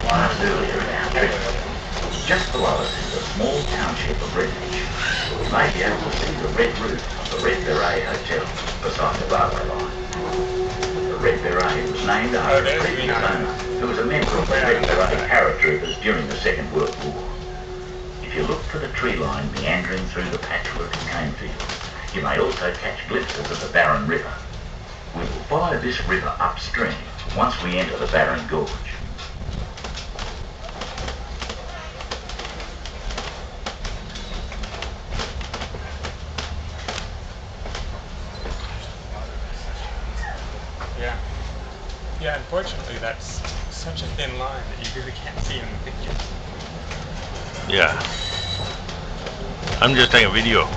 Miles earlier in our trip. Just below us is a small township of refuge. You may be able to see the red roof of the Red Beret Hotel beside the railway line. The Red Beret was named after its previous owner, who was a member of the Red Beret paratroopers during the Second World War. If you look for the tree line meandering through the patchwork of cane fields, you may also catch glimpses of the Barron River. We will follow this river upstream once we enter the Barron Gorge. Yeah, unfortunately that's such a thin line that you really can't see in the picture. Yeah. I'm just taking a video.